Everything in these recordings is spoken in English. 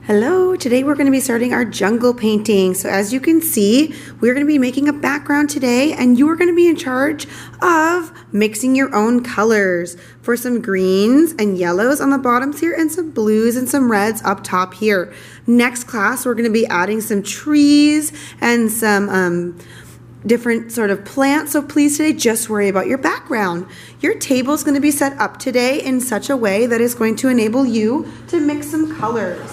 Hello, today we're going to be starting our jungle painting. So as you can see, we're going to be making a background today and you are going to be in charge of mixing your own colors for some greens and yellows on the bottoms here and some blues and some reds up top here. Next class, we're going to be adding some trees and some different sort of plants. So please today just worry about your background. Your table is going to be set up today in such a way that is going to enable you to mix some colors.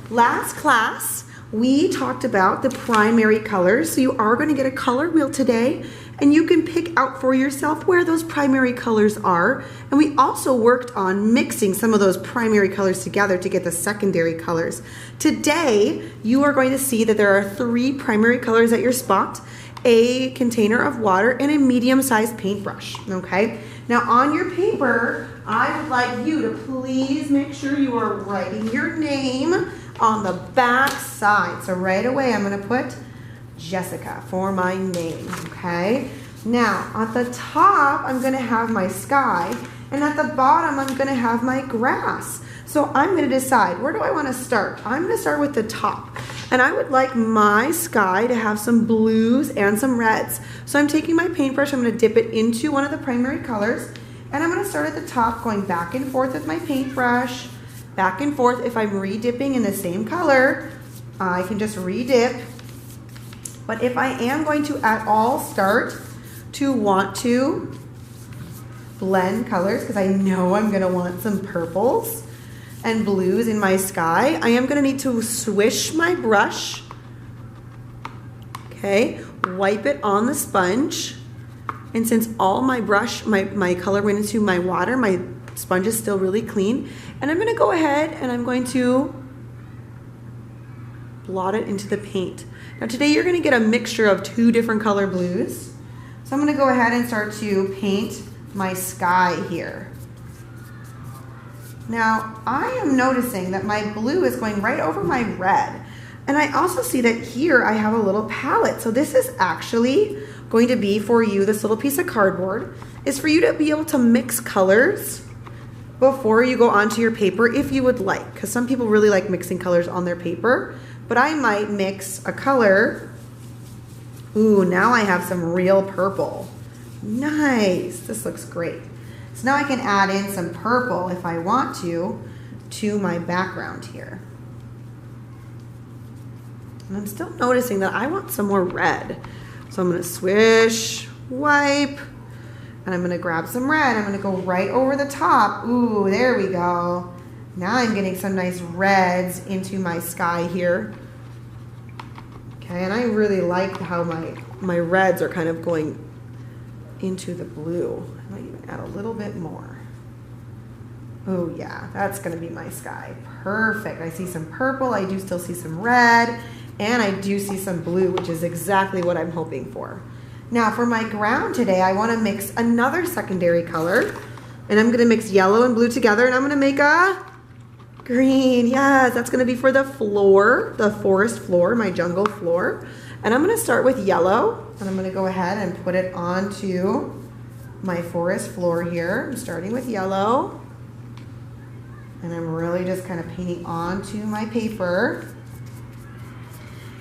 Last class, we talked about the primary colors. So you are going to get a color wheel today and you can pick out for yourself where those primary colors are. And we also worked on mixing some of those primary colors together to get the secondary colors. Today, you are going to see that there are 3 primary colors at your spot, a container of water, and a medium-sized paintbrush, okay? Now on your paper, I would like you to please make sure you are writing your name on the back side. So right away, I'm gonna put Jessica for my name, okay? Now, at the top, I'm gonna have my sky, and at the bottom, I'm gonna have my grass. So I'm gonna decide, where do I wanna start? I'm gonna start with the top. And I would like my sky to have some blues and some reds. So I'm taking my paintbrush, I'm gonna dip it into one of the primary colors, and I'm gonna start at the top, going back and forth with my paintbrush, back and forth. If I'm re-dipping in the same color, I can just re-dip. But if I am going to at all start to want to blend colors, because I know I'm gonna want some purples and blues in my sky, I am gonna need to swish my brush, okay, wipe it on the sponge, and since all my brush, my color went into my water, my sponge is still really clean, and I'm gonna go ahead and I'm going to blot it into the paint. Now today you're gonna get a mixture of 2 different color blues. So I'm gonna go ahead and start to paint my sky here. Now, I am noticing that my blue is going right over my red. And I also see that here I have a little palette. So this is actually going to be for you, this little piece of cardboard, is for you to be able to mix colors before you go onto your paper if you would like. Because some people really like mixing colors on their paper. But I might mix a color. Ooh, now I have some real purple. Nice, this looks great. So now I can add in some purple if I want to my background here. And I'm still noticing that I want some more red. So I'm gonna swish, wipe, and I'm gonna grab some red. I'm gonna go right over the top. Ooh, there we go. Now I'm getting some nice reds into my sky here. Okay, and I really like how my reds are kind of going into the blue. I might even add a little bit more. Oh yeah, that's gonna be my sky. Perfect. I see some purple, I do still see some red, and I do see some blue, which is exactly what I'm hoping for. Now for my ground today, I wanna mix another secondary color, and I'm gonna mix yellow and blue together, and I'm gonna make a green. Yes, that's gonna be for the floor, the forest floor, my jungle floor. And I'm gonna start with yellow, and I'm gonna go ahead and put it onto my forest floor here. I'm starting with yellow, and I'm really just kind of painting onto my paper.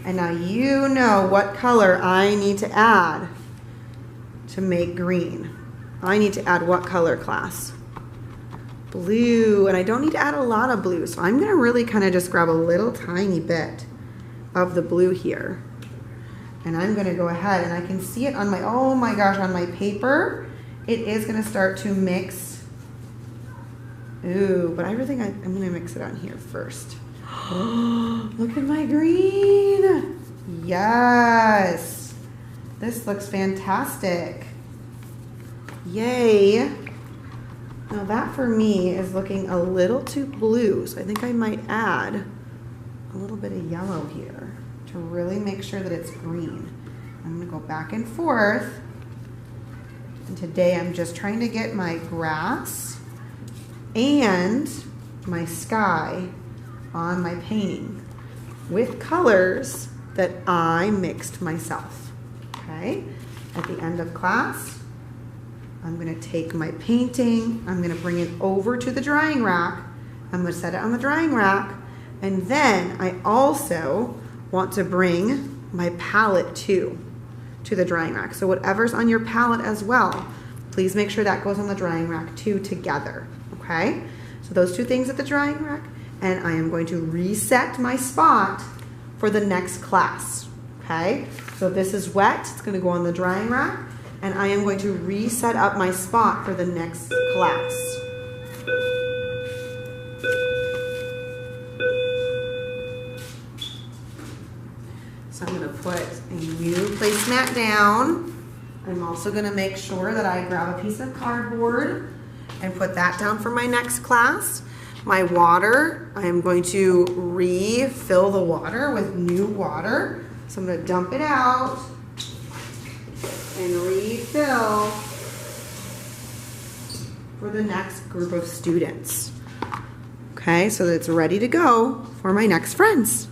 And now you know what color I need to add to make green. I need to add what color, class? Blue, and I don't need to add a lot of blue, so I'm gonna really kind of just grab a little tiny bit of the blue here. And I'm gonna go ahead, and I can see it on my, oh my gosh, on my paper. It is gonna start to mix. Ooh, but I really think I'm gonna mix it on here first. Look at my green. Yes. This looks fantastic. Yay. Now that for me is looking a little too blue, so I think I might add a little bit of yellow here to really make sure that it's green. I'm gonna go back and forth. And today I'm just trying to get my grass and my sky on my painting with colors that I mixed myself, okay? At the end of class, I'm gonna take my painting, I'm gonna bring it over to the drying rack, I'm gonna set it on the drying rack, And then I also want to bring my palette too to the drying rack. So whatever's on your palette as well, please make sure that goes on the drying rack too together, okay? So those two things at the drying rack, and I am going to reset my spot for the next class, okay? So if this is wet, it's gonna go on the drying rack, and I am going to reset up my spot for the next class. So I'm gonna put a new placemat down. I'm also gonna make sure that I grab a piece of cardboard and put that down for my next class. My water, I am going to refill the water with new water. So I'm gonna dump it out and refill for the next group of students. Okay, so that it's ready to go for my next friends.